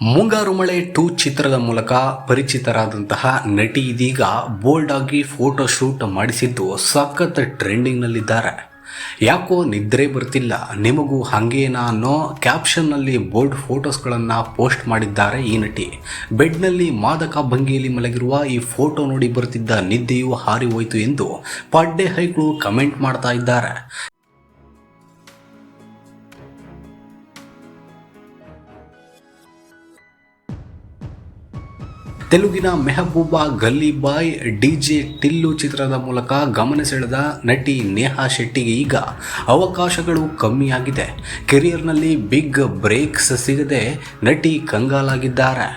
ಮುಂಗಾರು ಮಳೆ 2 ಚಿತ್ರದ ಮೂಲಕ ಪರಿಚಿತರಾದಂತಹ ನಟಿ ಇದೀಗ ಬೋಲ್ಡ್ ಆಗಿ ಫೋಟೋ ಶೂಟ್ ಮಾಡಿಸಿದ್ದು ಸಖತ್ ಟ್ರೆಂಡಿಂಗ್ನಲ್ಲಿದ್ದಾರೆ. ಯಾಕೋ ನಿದ್ರೆ ಬರ್ತಿಲ್ಲ ನಿಮಗೂ ಹಾಗೇನಾ ಅನ್ನೋ ಕ್ಯಾಪ್ಷನ್ನಲ್ಲಿ ಬೋಲ್ಡ್ ಫೋಟೋಸ್ಗಳನ್ನು ಪೋಸ್ಟ್ ಮಾಡಿದ್ದಾರೆ ಈ ನಟಿ. ಬೆಡ್ನಲ್ಲಿ ಮಾದಕ ಭಂಗಿಯಲ್ಲಿ ಮಲಗಿರುವ ಈ ಫೋಟೋ ನೋಡಿ ಬರ್ತಿದ್ದ ನಿದ್ದೆಯೂ ಹಾರಿ ಹೋಯಿತು ಎಂದು ಪಡ್ಡೆ ಹೈಗಳು ಕಮೆಂಟ್ ಮಾಡ್ತಾ ಇದ್ದಾರೆ. ತೆಲುಗಿನ ಮೆಹಬೂಬಾ ಗಲ್ಲಿ ಬಾಯ್ ಡಿಜೆ ಟಿಲ್ಲು ಚಿತ್ರದ ಮೂಲಕ ಗಮನ ಸೆಳೆದ ನಟಿ ನೇಹಾ ಶೆಟ್ಟಿಗೆ ಈಗ ಅವಕಾಶಗಳು ಕಮ್ಮಿಯಾಗಿದೆ. ಕೆರಿಯರ್ನಲ್ಲಿ ಬಿಗ್ ಬ್ರೇಕ್ಸ್ ಸಿಗದೆ ನಟಿ ಕಂಗಾಲಾಗಿದ್ದಾರೆ.